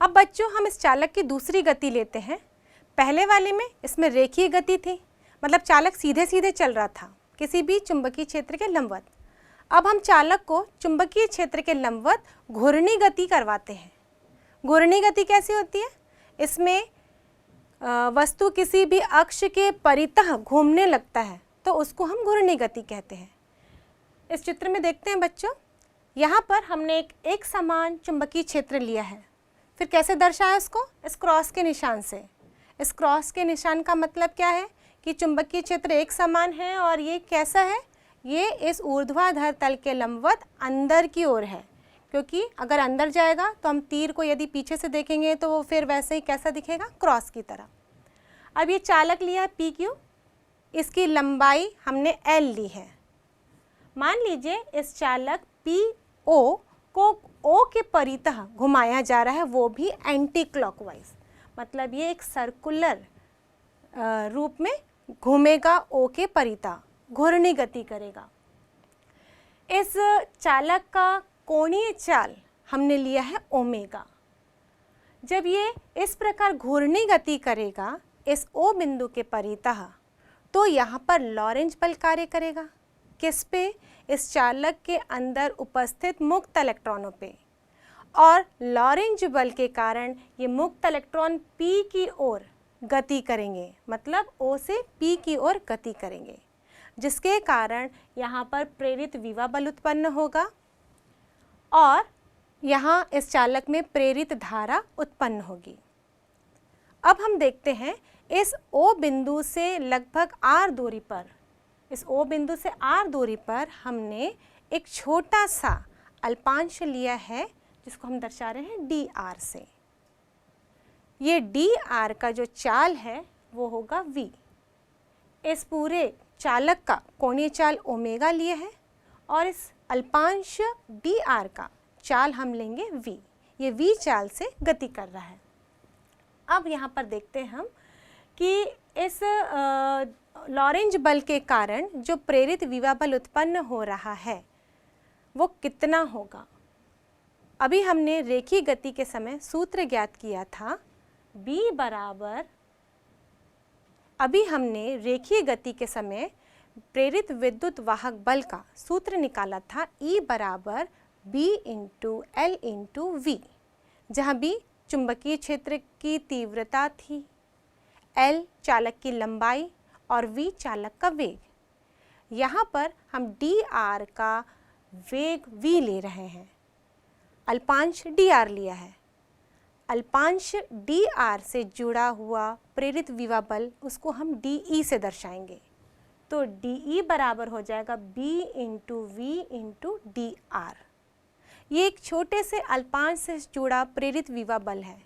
अब बच्चों हम इस चालक की दूसरी गति लेते हैं। पहले वाले में इसमें रेखीय गति थी, मतलब चालक सीधे सीधे चल रहा था किसी भी चुंबकीय क्षेत्र के लंबवत। अब हम चालक को चुंबकीय क्षेत्र के लंबवत घूर्णी गति करवाते हैं। घूर्णी गति कैसी होती है? इसमें वस्तु किसी भी अक्ष के परितः घूमने लगता है तो उसको हम घूर्णी गति कहते हैं। इस चित्र में देखते हैं बच्चों, यहाँ पर हमने एक समान चुंबकीय क्षेत्र लिया है। फिर कैसे दर्शाया उसको? इस क्रॉस के निशान से। इस क्रॉस के निशान का मतलब क्या है कि चुंबकीय क्षेत्र एक समान है और ये कैसा है? ये इस ऊर्ध्वाधर तल के लंबवत अंदर की ओर है, क्योंकि अगर अंदर जाएगा तो हम तीर को यदि पीछे से देखेंगे तो वो फिर वैसे ही कैसा दिखेगा? क्रॉस की तरह। अब ये चालक लिया है PQ, इसकी लंबाई हमने L ली है। मान लीजिए इस चालक PO को O के परितः घुमाया जा रहा है, वो भी एंटी क्लॉकवाइज, मतलब ये एक सर्कुलर रूप में घूमेगा, O के परितः घूर्णी गति करेगा। इस चालक का कोणीय चाल हमने लिया है ओमेगा। जब ये इस प्रकार घूर्णी गति करेगा इस O बिंदु के परितः, तो यहाँ पर लॉरेंज बल कार्य करेगा। किस पे? इस चालक के अंदर उपस्थित मुक्त इलेक्ट्रॉनों पे। और लॉरेंज बल के कारण ये मुक्त इलेक्ट्रॉन P की ओर गति करेंगे, मतलब O से P की ओर गति करेंगे, जिसके कारण यहाँ पर प्रेरित विभव बल उत्पन्न होगा और यहाँ इस चालक में प्रेरित धारा उत्पन्न होगी। अब हम देखते हैं इस O बिंदु से लगभग R दूरी पर, इस O बिंदु से R दूरी पर हमने एक छोटा सा अल्पांश लिया है जिसको हम दर्शा रहे हैं dr से। ये dr का जो चाल है वो होगा v। इस पूरे चालक का कोणीय चाल ओमेगा लिए है और इस अल्पांश dr का चाल हम लेंगे v। ये v चाल से गति कर रहा है। अब यहाँ पर देखते हैं हम कि इस लॉरेंज बल के कारण जो प्रेरित विभव बल उत्पन्न हो रहा है वो कितना होगा। अभी हमने रेखीय गति के समय सूत्र ज्ञात किया था, B बराबर, अभी हमने रेखीय गति के समय प्रेरित विद्युत वाहक बल का सूत्र निकाला था, E बराबर B into L into V, जहाँ B चुंबकीय क्षेत्र की तीव्रता थी, L चालक की लंबाई और V चालक का वेग। यहाँ पर हम dr का वेग v ले रहे हैं, अल्पांश dr लिया है। अल्पांश dr से जुड़ा हुआ प्रेरित विभव बल उसको हम de से दर्शाएंगे, तो de बराबर हो जाएगा b into V into dr। ये एक छोटे से अल्पांश से जुड़ा प्रेरित विभव बल है।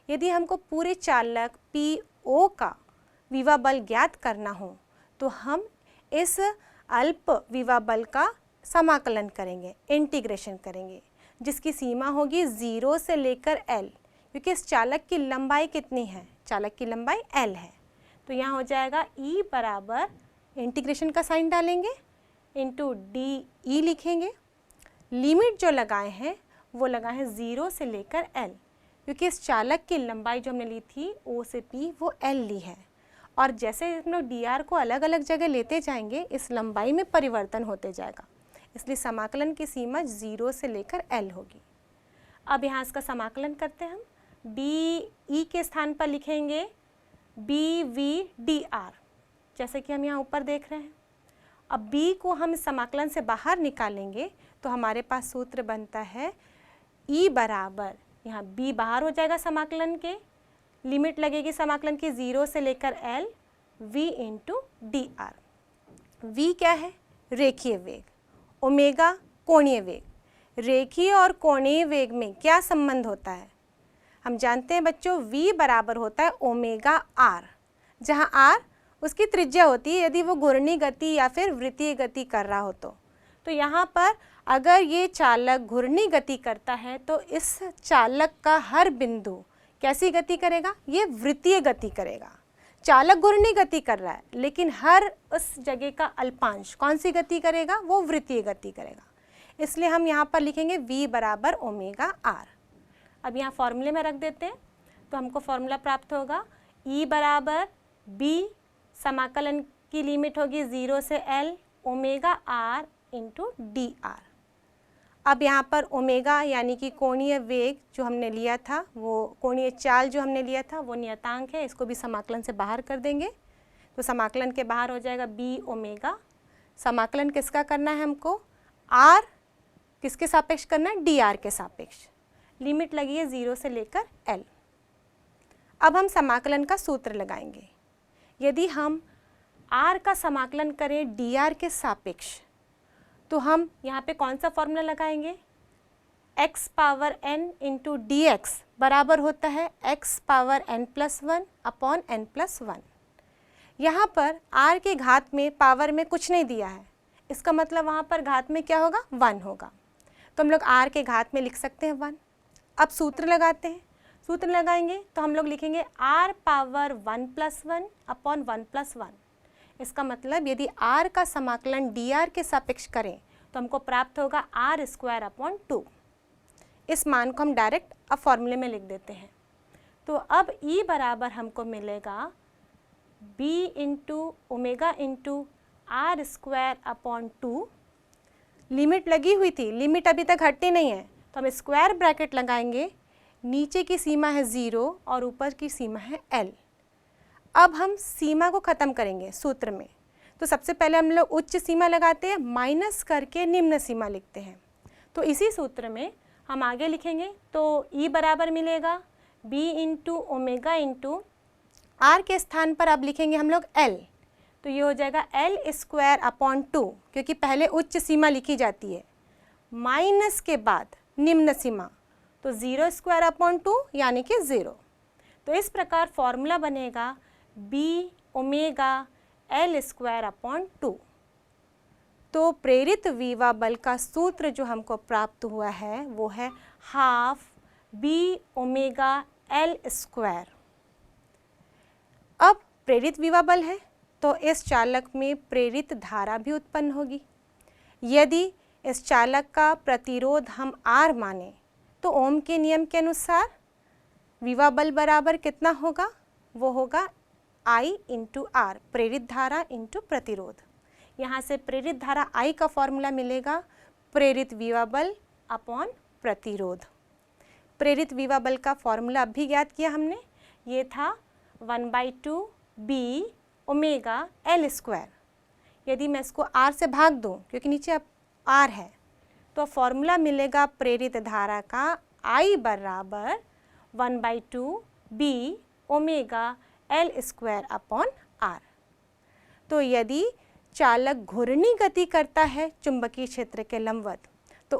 यदि हमको पूरे चालक PO का विभव बल ज्ञात करना हो तो हम इस अल्प विभव बल का समाकलन करेंगे, इंटीग्रेशन करेंगे, जिसकी सीमा होगी 0 से लेकर L, क्योंकि इस चालक की लंबाई कितनी है? चालक की लंबाई L है। तो यहाँ हो जाएगा E बराबर, इंटीग्रेशन का साइन डालेंगे, इंटू DE लिखेंगे। लिमिट जो लगाए हैं वो लगाए हैं 0 से लेकर L, क्योंकि इस चालक की लंबाई जो हमने ली थी O से P वो L ली है, और जैसे हम लोग dr को अलग अलग जगह लेते जाएंगे इस लंबाई में परिवर्तन होते जाएगा, इसलिए समाकलन की सीमा 0 से लेकर L होगी। अब यहाँ इसका समाकलन करते हैं हम, DE के स्थान पर लिखेंगे BV/dr, जैसे कि हम यहाँ ऊपर देख रहे हैं। अब B को हम समाकलन से बाहर निकालेंगे तो हमारे पास सूत्र बनता है E बराबर, यहाँ B बाहर हो जाएगा समाकलन के, लिमिट लगेगी समाकलन की 0 से लेकर L, V into dr। V क्या है? रेखीय वेग, ओमेगा कोणीय वेग। रेखीय और कोणीय वेग में क्या संबंध होता है? हम जानते हैं बच्चों, V बराबर होता है ओमेगा r, जहाँ r उसकी त्रिज्या होती है यदि वो घूर्णी गति या फिर वृत्तीय गति कर रहा हो तो यहाँ पर अगर ये चालक घूर्णी गति करता है तो इस चालक का हर बिंदु कैसी गति करेगा? ये वृत्तीय गति करेगा। चालक घूर्णी गति कर रहा है लेकिन हर उस जगह का अल्पांश कौन सी गति करेगा? वो वृत्तीय गति करेगा। इसलिए हम यहाँ पर लिखेंगे V बराबर ओमेगा r। अब यहाँ फॉर्मूले में रख देते हैं, तो हमको फॉर्मूला प्राप्त होगा E बराबर B, समाकलन की लिमिट होगी 0 से L omega R into D R. अब यहाँ पर ओमेगा यानी कि कोणीय वेग जो हमने लिया था, वो कोणीय चाल जो हमने लिया था वो नियतांक है, इसको भी समाकलन से बाहर कर देंगे। तो समाकलन के बाहर हो जाएगा B ओमेगा। समाकलन किसका करना है हमको? R किसके सापेक्ष करना है? डी आर के सापेक्ष। लिमिट लगी है 0 से लेकर L। अब हम समाकलन का सूत्र लगाएंगे। यदि हम R का समाकलन करें डी आर के सापेक्ष, तो हम यहाँ पे कौन सा फॉर्मूला लगाएंगे? x power n into D x बराबर होता है x power n+1 upon n+1। यहाँ पर r के घात में पावर में कुछ नहीं दिया है, इसका मतलब वहाँ पर घात में क्या होगा? 1 होगा। तो हम लोग r के घात में लिख सकते हैं 1। अब सूत्र लगाते हैं। सूत्र लगाएंगे तो हम लोग लिखेंगे r पावर 1+1 अपॉन 1+1। इसका मतलब यदि r का समाकलन dr के सापेक्ष करें तो हमको प्राप्त होगा r² अपॉन 2। इस मान को हम डायरेक्ट अब फॉर्मूले में लिख देते हैं। तो अब E बराबर हमको मिलेगा B into omega into r² upon 2। Limit लगी हुई थी, लिमिट अभी तक हटती नहीं है, तो हम स्क्वायर ब्रैकेट लगाएंगे। नीचे की सीमा है 0 और ऊपर की सीमा है L। अब हम सीमा को ख़त्म करेंगे सूत्र में। तो सबसे पहले हम लोग उच्च सीमा लगाते हैं, माइनस करके निम्न सीमा लिखते हैं। तो इसी सूत्र में हम आगे लिखेंगे। तो E बराबर मिलेगा B into omega into R के स्थान पर अब लिखेंगे हम लोग L। तो ये हो जाएगा L² अपॉन 2, क्योंकि पहले उच्च सीमा लिखी जाती है, माइनस के बाद निम्न सीमा, तो 0² अपॉन 2 यानी कि 0। तो इस प्रकार फॉर्मूला बनेगा B ओमेगा L² अपॉन 2। तो प्रेरित विवा बल का सूत्र जो हमको प्राप्त हुआ है वो है हाफ B ओमेगा L²। अब प्रेरित विवा बल है तो इस चालक में प्रेरित धारा भी उत्पन्न होगी। यदि इस चालक का प्रतिरोध हम R माने तो ओम के नियम के अनुसार विवा बल बराबर कितना होगा? वो होगा I इंटू R, प्रेरित धारा इंटू प्रतिरोध। यहाँ से प्रेरित धारा I का फॉर्मूला मिलेगा प्रेरित विवा बल अपॉन प्रतिरोध। प्रेरित विवा बल का फॉर्मूला अब भी ज्ञात किया हमने, ये था 1/2 B ओमेगा L²। यदि मैं इसको R से भाग दूँ, क्योंकि नीचे अब R है, तो फॉर्मूला मिलेगा प्रेरित धारा का I बराबर 1/2 B omega L² upon R। तो यदि चालक घूर्णी गति करता है चुंबकीय क्षेत्र के लंबवत, तो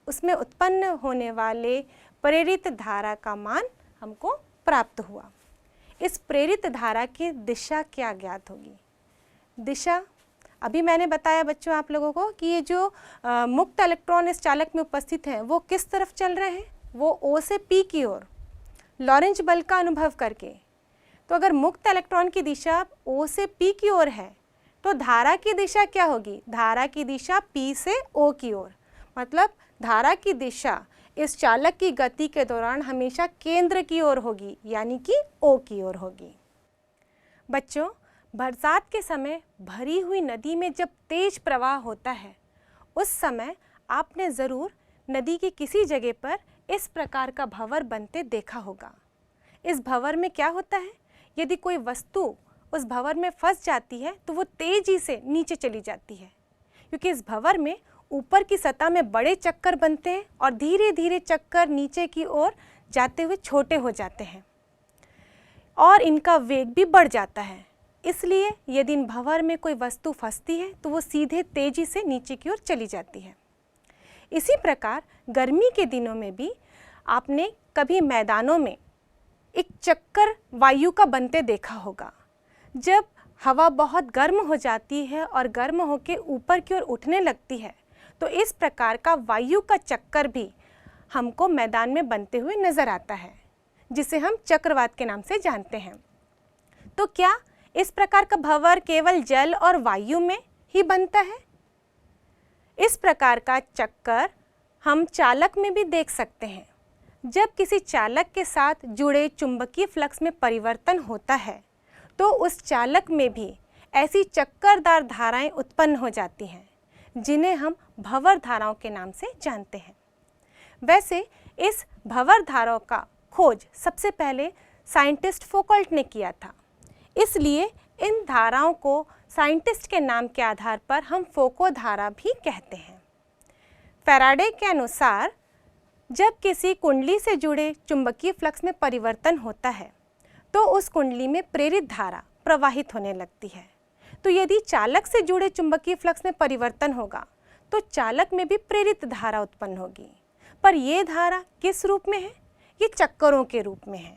उसमें उत्पन्न होने वाले प्रेरित धारा का मान हमको प्राप्त हुआ। इस प्रेरित धारा की दिशा क्या ज्ञात होगी? दिशा अभी मैंने बताया बच्चों आप लोगों को कि ये जो मुक्त इलेक्ट्रॉन इस चालक में उपस्थित हैं वो किस तरफ चल रहे हैं? वो O से P की ओर लॉरेंज बल का अनुभव करके। तो अगर मुक्त इलेक्ट्रॉन की दिशा O से P की ओर है तो धारा की दिशा क्या होगी? धारा की दिशा P से O की ओर, मतलब धारा की दिशा इस चालक की गति के दौरान हमेशा केंद्र की ओर होगी, यानी कि O की ओर होगी। बच्चों, बरसात के समय भरी हुई नदी में जब तेज प्रवाह होता है, उस समय आपने ज़रूर नदी की किसी जगह पर इस प्रकार का भंवर बनते देखा होगा। इस भंवर में क्या होता है? यदि कोई वस्तु उस भंवर में फंस जाती है तो वो तेजी से नीचे चली जाती है, क्योंकि इस भंवर में ऊपर की सतह में बड़े चक्कर बनते हैं और धीरे धीरे चक्कर नीचे की ओर जाते हुए छोटे हो जाते हैं और इनका वेग भी बढ़ जाता है। इसलिए यदि इन भंवर में कोई वस्तु फंसती है तो वो सीधे तेजी से नीचे की ओर चली जाती है। इसी प्रकार गर्मी के दिनों में भी आपने कभी मैदानों में एक चक्कर वायु का बनते देखा होगा। जब हवा बहुत गर्म हो जाती है और गर्म होकर ऊपर की ओर उठने लगती है तो इस प्रकार का वायु का चक्कर भी हमको मैदान में बनते हुए नजर आता है, जिसे हम चक्रवात के नाम से जानते हैं। तो क्या इस प्रकार का भंवर केवल जल और वायु में ही बनता है? इस प्रकार का चक्कर हम चालक में भी देख सकते हैं। जब किसी चालक के साथ जुड़े चुंबकीय फ्लक्स में परिवर्तन होता है तो उस चालक में भी ऐसी चक्करदार धाराएं उत्पन्न हो जाती हैं जिन्हें हम भंवर धाराओं के नाम से जानते हैं। वैसे इस भंवर धाराओं का खोज सबसे पहले साइंटिस्ट फौकॉल्ट ने किया था, इसलिए इन धाराओं को साइंटिस्ट के नाम के आधार पर हम फोको धारा भी कहते हैं। फैराडे के अनुसार जब किसी कुंडली से जुड़े चुंबकीय फ्लक्स में परिवर्तन होता है तो उस कुंडली में प्रेरित धारा प्रवाहित होने लगती है। तो यदि चालक से जुड़े चुंबकीय फ्लक्स में परिवर्तन होगा तो चालक में भी प्रेरित धारा उत्पन्न होगी, पर यह धारा किस रूप में है? ये चक्करों के रूप में है,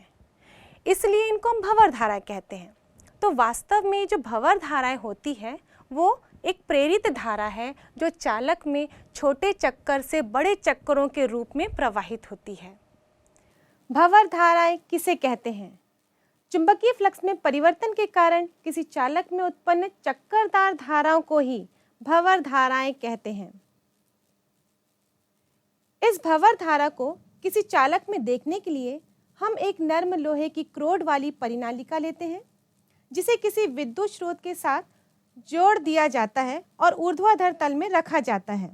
इसलिए इनको हम भंवर धारा कहते हैं। तो वास्तव में जो भंवर धाराएं होती है वो एक प्रेरित धारा है जो चालक में छोटे चक्कर से बड़े चक्करों के रूप में प्रवाहित होती है। भंवर धाराएं किसे कहते हैं? चुंबकीय फ्लक्स में परिवर्तन के कारण किसी चालक में उत्पन्न चक्करदार धाराओं को ही भंवर धाराएं कहते हैं। इस भंवर धारा को किसी चालक में देखने के लिए हम एक नर्म लोहे की क्रोड वाली परिनालिका लेते हैं जिसे किसी विद्युत स्रोत के साथ जोड़ दिया जाता है और ऊर्ध्वाधर तल में रखा जाता है।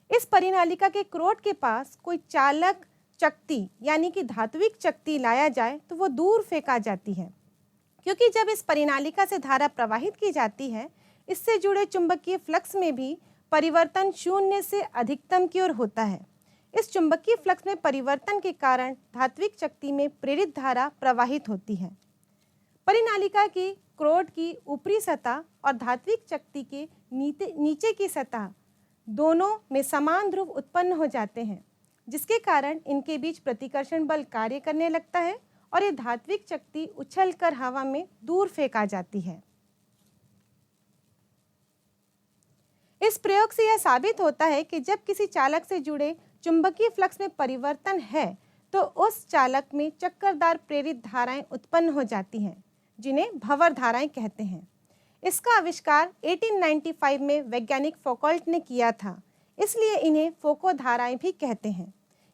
इस परिनालिका के क्रोड के पास कोई चालक चकती यानी कि धात्विक चकती लाया जाए तो वो दूर फेंका जाती है, क्योंकि जब इस परिनालिका से धारा प्रवाहित की जाती है इससे जुड़े चुंबकीय फ्लक्स में भी परिवर्तन शून्य से अधिकतम की ओर होता है। इस चुंबकीय फ्लक्स में परिवर्तन के कारण धात्विक चकती में प्रेरित धारा प्रवाहित होती है। परिनालिका की क्रोड की ऊपरी सतह और धात्विक चकती के नीचे की सतह दोनों में समान ध्रुव उत्पन्न हो जाते हैं, जिसके कारण इनके बीच प्रतिकर्षण बल कार्य करने लगता है और ये धात्विक चकती उछलकर हवा में दूर फेंका जाती है। इस प्रयोग से यह साबित होता है कि जब किसी चालक से जुड़े चुंबकीय फ्लक्स में परिवर्तन है तो उस चालक में चक्करदार प्रेरित धाराएं उत्पन्न हो जाती हैं, जिन्हें भंवर धाराएं कहते हैं। इसका आविष्कार 1895 में वैज्ञानिक फौकॉल्ट ने किया था, इसलिए इन्हें फोको धाराएं भी कहते हैं।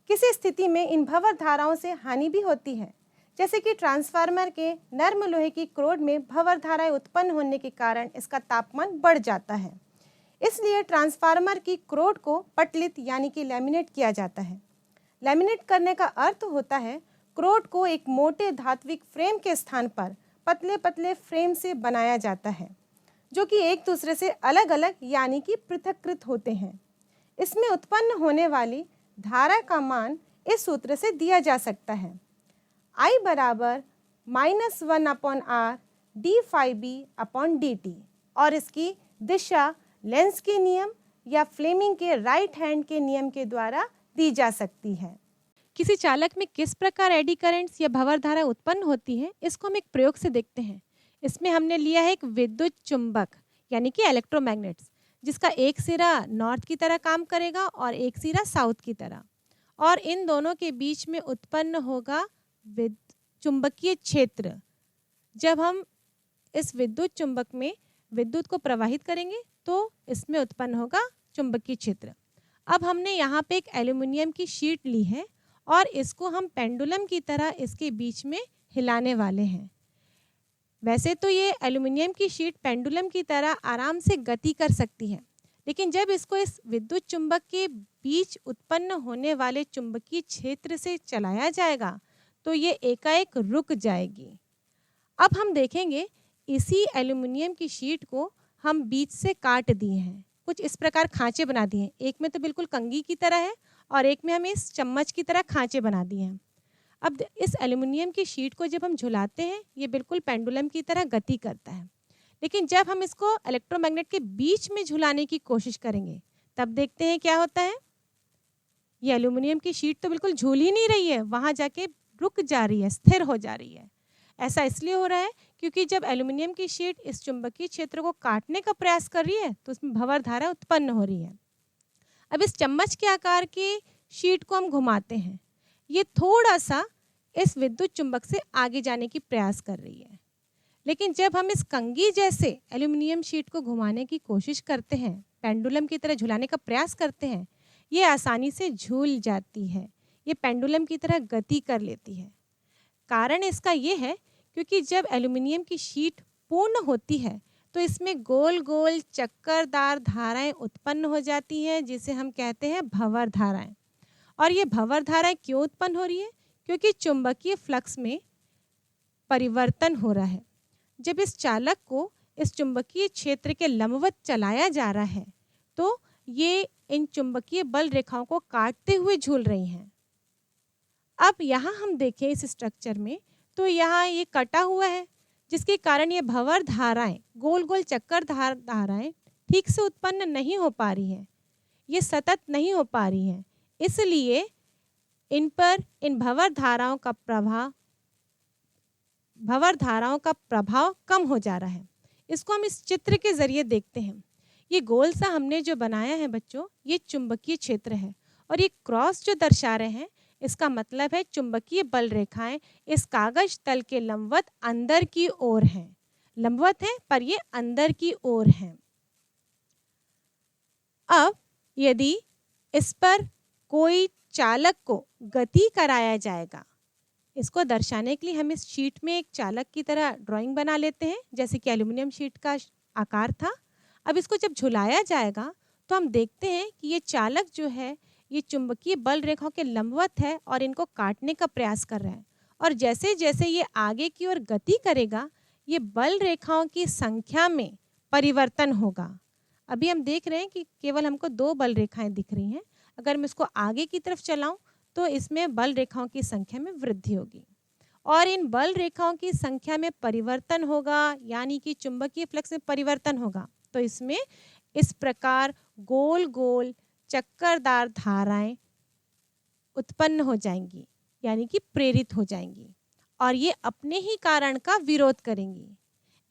किसी स्थिति में इन भंवर धाराओं से हानि भी होती है, जैसे कि ट्रांसफार्मर के नर्म लोहे की क्रोड में भंवर धाराएं उत्पन्न होने के कारण इसका तापमान बढ़ जाता है। इसलिए ट्रांसफार्मर की क्रोड को पटलित यानी कि लैमिनेट किया जाता है। लैमिनेट करने का अर्थ होता है क्रोड को एक मोटे धात्विक फ्रेम के स्थान पर पतले पतले फ्रेम से बनाया जाता है, जो कि एक दूसरे से अलग अलग यानी कि पृथक्कृत होते हैं। इसमें उत्पन्न होने वाली धारा का मान इस सूत्र से दिया जा सकता है, I बराबर -1/r d∅b/dt, और इसकी दिशा लेंस के नियम या फ्लेमिंग के राइट हैंड के नियम के द्वारा दी जा सकती है। किसी चालक में किस प्रकार एडी करंट्स या भंवर धारा उत्पन्न होती है, इसको हम एक प्रयोग से देखते हैं। इसमें हमने लिया है एक विद्युत चुंबक यानी कि इलेक्ट्रोमैग्नेट्स, जिसका एक सिरा नॉर्थ की तरह काम करेगा और एक सिरा साउथ की तरह, और इन दोनों के बीच में उत्पन्न होगा चुंबकीय क्षेत्र। जब हम इस विद्युत चुंबक में विद्युत को प्रवाहित करेंगे तो इसमें उत्पन्न होगा चुंबकीय क्षेत्र। अब हमने यहाँ पे एक एल्युमिनियम की शीट ली है और इसको हम पेंडुलम की तरह इसके बीच में हिलाने वाले हैं। वैसे तो ये एल्युमिनियम की शीट पेंडुलम की तरह आराम से गति कर सकती है, लेकिन जब इसको इस विद्युत चुंबक के बीच उत्पन्न होने वाले चुंबकीय क्षेत्र से चलाया जाएगा तो ये एकाएक रुक जाएगी। अब हम देखेंगे इसी एल्युमिनियम की शीट को हम बीच से काट दिए हैं, कुछ इस प्रकार खांचे बना दिए हैं। एक में तो बिल्कुल कंघी की तरह है और एक में हम इस चम्मच की तरह खांचे बना दिए हैं। अब इस एल्युमिनियम की शीट को जब हम झुलाते हैं ये बिल्कुल पेंडुलम की तरह गति करता है, लेकिन जब हम इसको इलेक्ट्रोमैग्नेट के बीच में झुलाने की कोशिश करेंगे तब देखते हैं क्या होता है। ये एल्युमिनियम की शीट तो बिल्कुल झूल ही नहीं रही है, वहाँ जाके रुक जा रही है, स्थिर हो जा रही है। ऐसा इसलिए हो रहा है क्योंकि जब एल्युमिनियम की शीट इस चुंबकीय क्षेत्र को काटने का प्रयास कर रही है तो उसमें भंवर धारा उत्पन्न हो रही है। अब इस चम्मच के आकार की शीट को हम घुमाते हैं, ये थोड़ा सा इस विद्युत चुंबक से आगे जाने की प्रयास कर रही है, लेकिन जब हम इस कंघी जैसे एल्युमिनियम शीट को घुमाने की कोशिश करते हैं, पेंडुलम की तरह झुलाने का प्रयास करते हैं, ये आसानी से झूल जाती है। ये पेंडुलम की तरह गति कर लेती है। कारण इसका ये है क्योंकि जब एल्युमिनियम की शीट पूर्ण होती है तो इसमें गोल गोल चक्करदार धाराएं उत्पन्न हो जाती हैं, जिसे हम कहते हैं भंवर धाराएं। और ये भंवर धाराएं क्यों उत्पन्न हो रही है? क्योंकि चुंबकीय फ्लक्स में परिवर्तन हो रहा है। जब इस चालक को इस चुंबकीय क्षेत्र के लंबवत चलाया जा रहा है तो ये इन चुंबकीय बल रेखाओं को काटते हुए झूल रही हैं। अब यहाँ हम देखें इस स्ट्रक्चर में तो यहाँ ये कटा हुआ है, जिसके कारण ये भंवर धाराएं, गोल गोल चक्कर धाराएं ठीक से उत्पन्न नहीं हो पा रही हैं, ये सतत नहीं हो पा रही हैं। इसलिए इन पर इन भंवर धाराओं का प्रभाव कम हो जा रहा है। इसको हम इस चित्र के जरिए देखते हैं। ये गोल सा हमने जो बनाया है बच्चों, ये चुंबकीय क्षेत्र है और ये क्रॉस जो दर्शा रहे हैं इसका मतलब है चुंबकीय बल रेखाएं इस कागज तल के लंबवत अंदर की ओर हैं। लंबवत है पर ये अंदर की ओर हैं। अब यदि इस पर कोई चालक को गति कराया जाएगा, इसको दर्शाने के लिए हम इस शीट में एक चालक की तरह ड्राइंग बना लेते हैं, जैसे कि एल्युमिनियम शीट का आकार था। अब इसको जब झुलाया जाएगा तो हम देखते हैं कि ये चालक जो है ये चुंबकीय बल रेखाओं के लंबवत है और इनको काटने का प्रयास कर रहा है। और जैसे जैसे ये आगे की ओर गति करेगा ये बल रेखाओं की संख्या में परिवर्तन होगा। अभी हम देख रहे हैं कि केवल हमको 2 बल रेखाएं दिख रही हैं। अगर मैं इसको आगे की तरफ चलाऊं तो इसमें बल रेखाओं की संख्या में वृद्धि होगी और इन बल रेखाओं की संख्या में परिवर्तन होगा, यानी कि चुंबकीय फ्लक्स में परिवर्तन होगा। तो इसमें इस प्रकार गोल गोल चक्करदार धाराएं उत्पन्न हो जाएंगी, यानी कि प्रेरित हो जाएंगी और ये अपने ही कारण का विरोध करेंगी।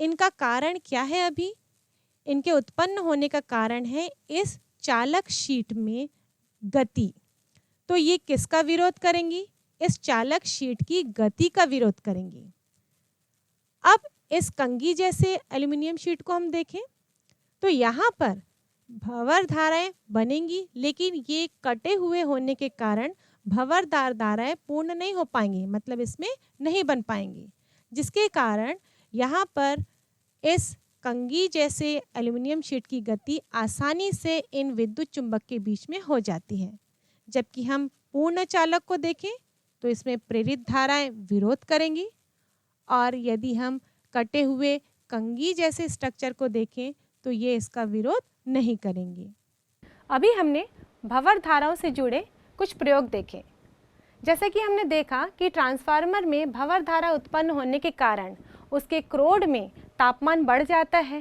इनका कारण क्या है? अभी इनके उत्पन्न होने का कारण है इस चालक शीट में गति। तो ये किसका विरोध करेंगी? इस चालक शीट की गति का विरोध करेंगी। अब इस कंघी जैसे एल्युमिनियम शीट को हम देखें तो यहाँ पर भंवर धाराएं बनेंगी, लेकिन ये कटे हुए होने के कारण भंवरदार धाराएं पूर्ण नहीं हो पाएंगी, मतलब इसमें नहीं बन पाएंगी, जिसके कारण यहाँ पर इस कंघी जैसे एल्युमिनियम शीट की गति आसानी से इन विद्युत चुंबक के बीच में हो जाती है। जबकि हम पूर्ण चालक को देखें तो इसमें प्रेरित धाराएं विरोध करेंगी और यदि हम कटे हुए कंघी जैसे स्ट्रक्चर को देखें तो ये इसका विरोध नहीं करेंगे। अभी हमने भंवर धाराओं से जुड़े कुछ प्रयोग देखे। जैसे कि हमने देखा कि ट्रांसफार्मर में भंवर धारा उत्पन्न होने के कारण उसके क्रोड में तापमान बढ़ जाता है,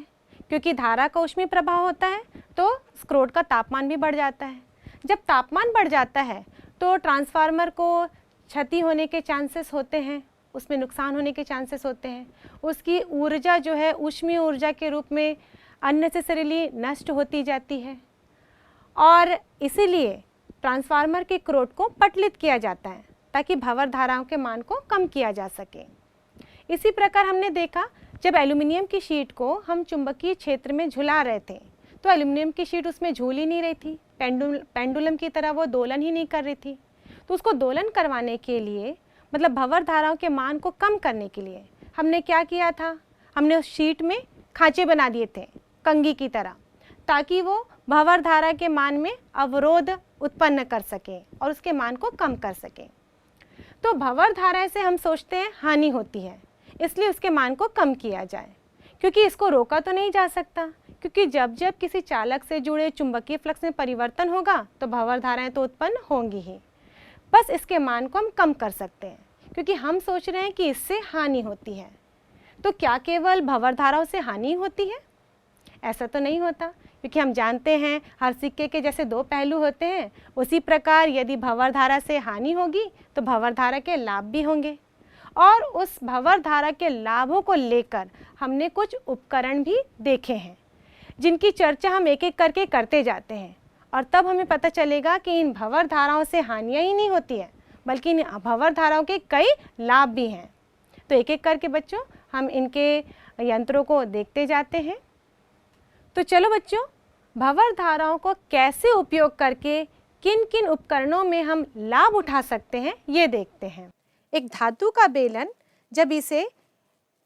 क्योंकि धारा का ऊष्मीय प्रभाव होता है तो क्रोड का तापमान भी बढ़ जाता है। जब तापमान बढ़ जाता है तो ट्रांसफार्मर को क्षति होने के चांसेस होते हैं, उसमें नुकसान होने के चांसेस होते हैं। उसकी ऊर्जा जो है ऊष्मीय ऊर्जा के रूप में अननेसेसरीली नष्ट होती जाती है और इसीलिए ट्रांसफार्मर के क्रोड को पटलित किया जाता है ताकि भंवर धाराओं के मान को कम किया जा सके। इसी प्रकार हमने देखा जब एल्युमिनियम की शीट को हम चुंबकीय क्षेत्र में झुला रहे थे तो एल्युमिनियम की शीट उसमें झूल ही नहीं रही थी, पेंडुलम की तरह वो दोलन ही नहीं कर रही थी। तो उसको दोलन करवाने के लिए, मतलब भंवर धाराओं के मान को कम करने के लिए हमने क्या किया था, हमने उस शीट में खांचे बना दिए थे कंघी की तरह, ताकि वो भंवर धारा के मान में अवरोध उत्पन्न कर सके और उसके मान को कम कर सके। तो भंवर धारा से हम सोचते हैं हानि होती है, इसलिए उसके मान को कम किया जाए, क्योंकि इसको रोका तो नहीं जा सकता, क्योंकि जब जब किसी चालक से जुड़े चुंबकीय फ्लक्स में परिवर्तन होगा तो भंवर धाराएं तो उत्पन्न होंगी ही। बस इसके मान को हम कम कर सकते हैं, क्योंकि हम सोच रहे हैं कि इससे हानि होती है। तो क्या केवल भंवर धाराओं से हानि होती है? ऐसा तो नहीं होता, क्योंकि हम जानते हैं हर सिक्के के जैसे 2 पहलू होते हैं, उसी प्रकार यदि भंवर धारा से हानि होगी तो भंवर धारा के लाभ भी होंगे। और उस भंवर धारा के लाभों को लेकर हमने कुछ उपकरण भी देखे हैं, जिनकी चर्चा हम एक एक करके करते जाते हैं और तब हमें पता चलेगा कि इन भंवर धाराओं से हानियाँ ही नहीं होती है, बल्कि इन भंवर धाराओं के कई लाभ भी हैं। तो एक एक करके बच्चों हम इनके यंत्रों को देखते जाते हैं। तो चलो बच्चों, भंवर धाराओं को कैसे उपयोग करके किन किन उपकरणों में हम लाभ उठा सकते हैं ये देखते हैं। एक धातु का बेलन जब इसे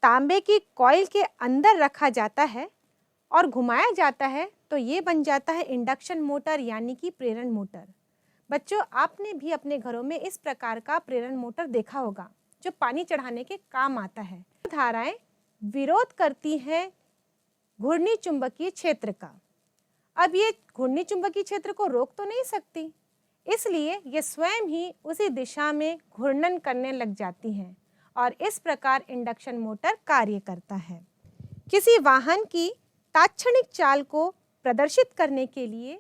तांबे की कॉइल के अंदर रखा जाता है और घुमाया जाता है तो ये बन जाता है इंडक्शन मोटर यानी कि प्रेरण मोटर। बच्चों, आपने भी अपने घरों में इस प्रकार का प्रेरण मोटर देखा होगा जो पानी चढ़ाने के काम आता है। धाराएं विरोध करती हैं घूर्णी चुंबकीय क्षेत्र का। अब ये घूर्णी चुंबकीय क्षेत्र को रोक तो नहीं सकती, इसलिए ये स्वयं ही उसी दिशा में घूर्णन करने लग जाती हैं और इस प्रकार इंडक्शन मोटर कार्य करता है। किसी वाहन की तात्क्षणिक चाल को प्रदर्शित करने के लिए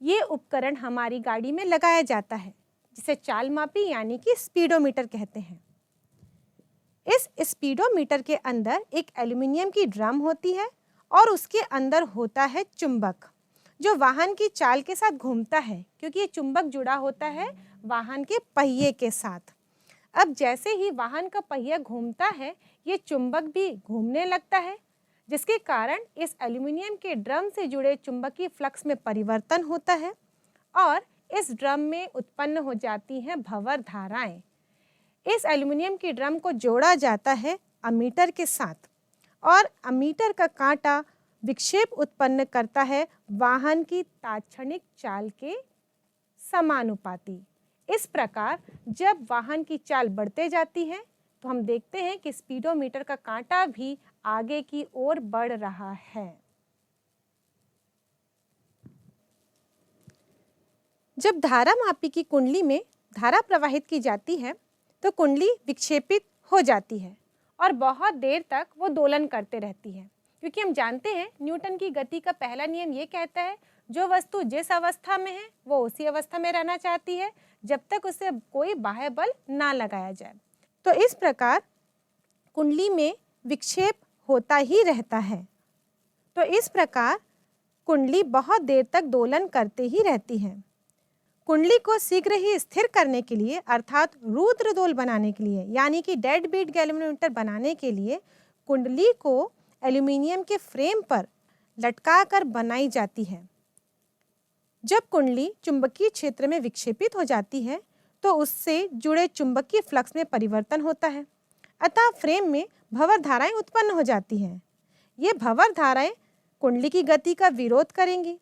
ये उपकरण हमारी गाड़ी में लगाया जाता है, जिसे चाल मापी यानी कि स्पीडोमीटर कहते हैं। इस स्पीडोमीटर के अंदर एक एल्यूमिनियम की ड्रम होती है और उसके अंदर होता है चुंबक जो वाहन की चाल के साथ घूमता है, क्योंकि ये चुंबक जुड़ा होता है वाहन के पहिए के साथ। अब जैसे ही वाहन का पहिया घूमता है, ये चुंबक भी घूमने लगता है, जिसके कारण इस एल्यूमिनियम के ड्रम से जुड़े चुंबकीय फ्लक्स में परिवर्तन होता है और इस ड्रम में उत्पन्न हो जाती हैं भंवर धाराएं। इस एल्यूमिनियम की ड्रम को जोड़ा जाता है अमीटर के साथ और अमीटर का कांटा विक्षेप उत्पन्न करता है वाहन की तात्क्षणिक चाल के समानुपाती। इस प्रकार जब वाहन की चाल बढ़ते जाती है तो हम देखते हैं कि स्पीडोमीटर का कांटा भी आगे की ओर बढ़ रहा है। जब धारा मापी की कुंडली में धारा प्रवाहित की जाती है तो कुंडली विक्षेपित हो जाती है और बहुत देर तक वो दोलन करते रहती है, क्योंकि हम जानते हैं न्यूटन की गति का पहला नियम ये कहता है जो वस्तु जिस अवस्था में है वो उसी अवस्था में रहना चाहती है जब तक उसे कोई बाह्य बल ना लगाया जाए। तो इस प्रकार कुंडली में विक्षेप होता ही रहता है। तो इस प्रकार कुंडली बहुत देर तक दोलन करते ही रहती है। कुंडली को शीघ्र ही स्थिर करने के लिए अर्थात रुद्रदोल बनाने के लिए यानी कि डेड बीट गैल्वेनोमीटर बनाने के लिए कुंडली को एल्यूमिनियम के फ्रेम पर लटकाकर बनाई जाती है। जब कुंडली चुंबकीय क्षेत्र में विक्षेपित हो जाती है तो उससे जुड़े चुंबकीय फ्लक्स में परिवर्तन होता है, अतः फ्रेम में भंवर धाराएं उत्पन्न हो जाती हैं। ये भंवर धाराएं कुंडली की गति का विरोध करेंगी,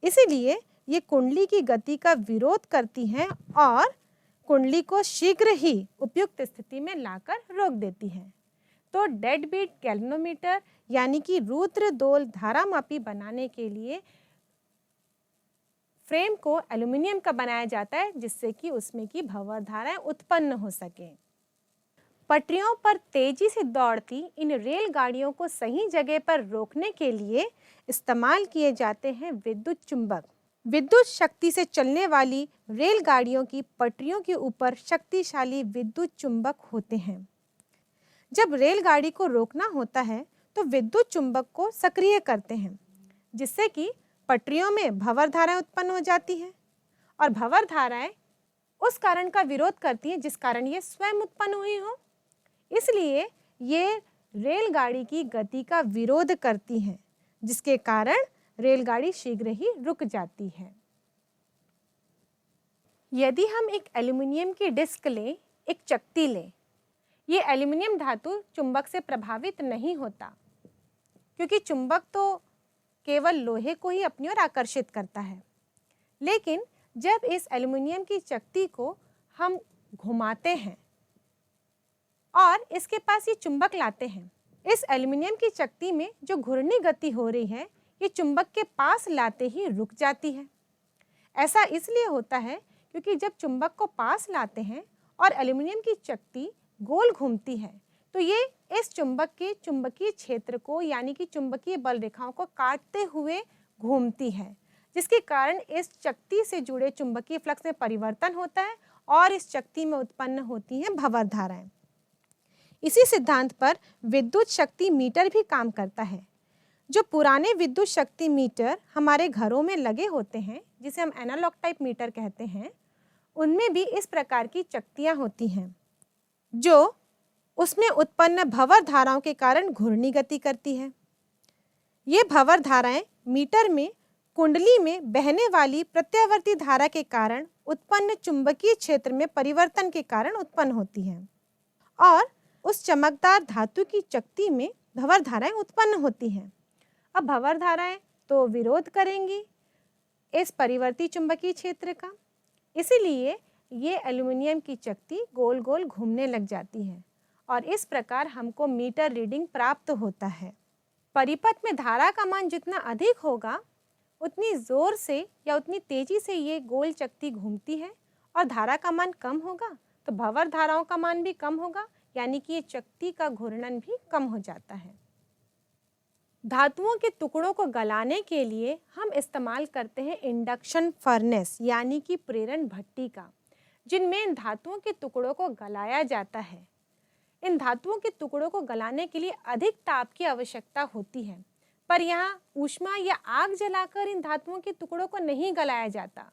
इसीलिए ये कुंडली की गति का विरोध करती हैं और कुंडली को शीघ्र ही उपयुक्त स्थिति में लाकर रोक देती हैं। तो डेड बीट गैल्वेनोमीटर यानी कि रुद्रदोल धारामापी बनाने के लिए फ्रेम को एल्यूमिनियम का बनाया जाता है, जिससे कि उसमें की भंवर धाराएं उत्पन्न हो सके। पटरियों पर तेजी से दौड़ती इन रेलगाड़ियों को सही जगह पर रोकने के लिए इस्तेमाल किए जाते हैं विद्युत चुंबक। विद्युत शक्ति से चलने वाली रेलगाड़ियों की पटरियों के ऊपर शक्तिशाली विद्युत चुंबक होते हैं। जब रेलगाड़ी को रोकना होता है तो विद्युत चुंबक को सक्रिय करते हैं, जिससे कि पटरियों में भंवर धाराएं उत्पन्न हो जाती हैं और भंवर धाराएं उस कारण का विरोध करती हैं जिस कारण ये स्वयं उत्पन्न हुई हो, इसलिए ये रेलगाड़ी की गति का विरोध करती हैं, जिसके कारण रेलगाड़ी शीघ्र ही रुक जाती है। यदि हम एक एल्यूमिनियम की डिस्क लें, एक चकती लें, ये एल्यूमिनियम धातु चुंबक से प्रभावित नहीं होता, क्योंकि चुंबक तो केवल लोहे को ही अपनी ओर आकर्षित करता है। लेकिन जब इस एल्यूमिनियम की चकती को हम घुमाते हैं और इसके पास ये चुंबक लाते हैं, इस एल्यूमिनियम की चकती में जो घूर्णी गति हो रही है ये चुंबक के पास लाते ही रुक जाती है। ऐसा इसलिए होता है क्योंकि जब चुंबक को पास लाते हैं और एल्यूमिनियम की चकती गोल घूमती है तो ये इस चुंबक के चुंबकीय क्षेत्र को यानी कि चुंबकीय बल रेखाओं को काटते हुए घूमती है, जिसके कारण इस चकती से जुड़े चुंबकीय फ्लक्स में परिवर्तन होता है और इस चकती में उत्पन्न होती हैं भंवर धाराएं। इसी सिद्धांत पर विद्युत शक्ति मीटर भी काम करता है। जो पुराने विद्युत शक्ति मीटर हमारे घरों में लगे होते हैं, जिसे हम एनालॉग टाइप मीटर कहते हैं, उनमें भी इस प्रकार की चकतियां होती हैं जो उसमें उत्पन्न भंवर धाराओं के कारण घूर्णी गति करती है। ये भंवर धाराएं मीटर में कुंडली में बहने वाली प्रत्यावर्ती धारा के कारण उत्पन्न चुंबकीय क्षेत्र में परिवर्तन के कारण उत्पन्न होती है और उस चमकदार धातु की चकती में भंवर धाराएं उत्पन्न होती हैं। अब भंवर धाराएं तो विरोध करेंगी इस परिवर्ती चुंबकीय क्षेत्र का, इसीलिए ये एल्युमिनियम की चकती गोल गोल घूमने लग जाती है और इस प्रकार हमको मीटर रीडिंग प्राप्त होता है। परिपथ में धारा का मान जितना अधिक होगा उतनी जोर से या उतनी तेजी से ये गोल चकती घूमती है और धारा का मान कम होगा तो भंवर धाराओं का मान भी कम होगा, यानी कि ये चकती का घूर्णन भी कम हो जाता है। धातुओं के टुकड़ों को गलाने के लिए हम इस्तेमाल करते हैं इंडक्शन फर्नेस यानी कि प्रेरण भट्टी का, जिनमें इन धातुओं के टुकड़ों को गलाया जाता है। इन धातुओं के टुकड़ों को गलाने के लिए अधिक ताप की आवश्यकता होती है, पर यहाँ ऊष्मा या आग जलाकर इन धातुओं के टुकड़ों को नहीं गलाया जाता,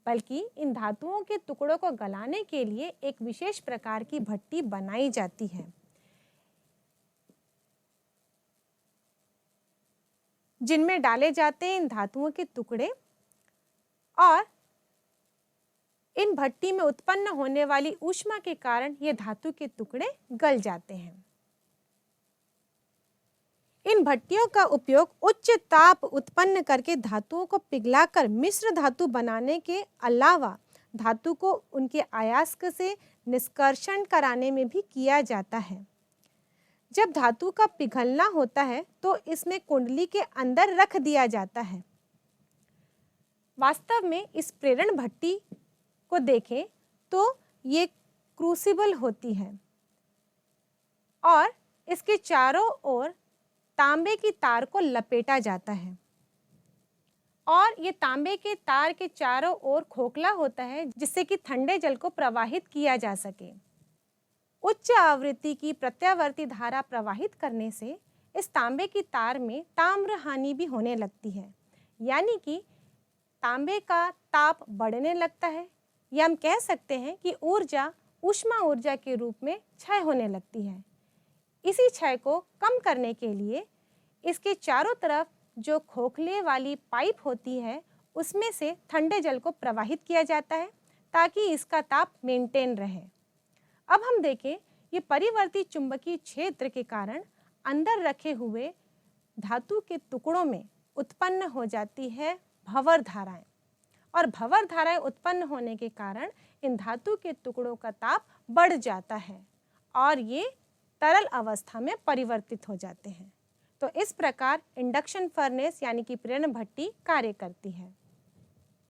बल्कि इन धातुओं के टुकड़ों को गलाने के लिए एक विशेष प्रकार की भट्टी बनाई जाती है, जिनमें डाले जाते हैं इन धातुओं के टुकड़े और इन भट्टी में उत्पन्न होने वाली ऊष्मा के कारण ये धातु के टुकड़े गल जाते हैं। इन भट्टियों का उपयोग उच्च ताप उत्पन्न करके धातुओं को पिघलाकर मिश्र धातु बनाने के अलावा धातु को उनके अयस्क से निष्कर्षण कराने में भी किया जाता है। जब धातु का पिघलना होता है तो इसमें कुंडली के अंदर रख दिया जाता है। वास्तव में इस प्रेरण भट्टी को देखें तो ये क्रूसिबल होती है और इसके चारों ओर तांबे की तार को लपेटा जाता है और ये तांबे के तार के चारों ओर खोखला होता है जिससे कि ठंडे जल को प्रवाहित किया जा सके। उच्च आवृत्ति की प्रत्यावर्ती धारा प्रवाहित करने से इस तांबे की तार में ताम्र हानि भी होने लगती है, यानी कि तांबे का ताप बढ़ने लगता है या हम कह सकते हैं कि ऊर्जा ऊष्मा ऊर्जा के रूप में क्षय होने लगती है। इसी क्षय को कम करने के लिए इसके चारों तरफ जो खोखले वाली पाइप होती है उसमें से ठंडे जल को प्रवाहित किया जाता है ताकि इसका ताप मेंटेन रहे। अब हम देखें ये परिवर्ती चुंबकीय क्षेत्र के कारण अंदर रखे हुए धातु के टुकड़ों में उत्पन्न हो जाती है भंवर धाराएं और भंवर धाराएं उत्पन्न होने के कारण इन धातु के टुकड़ों का ताप बढ़ जाता है और ये तरल अवस्था में परिवर्तित हो जाते हैं। तो इस प्रकार इंडक्शन फर्नेस यानी कि प्रेरण भट्टी कार्य करती है।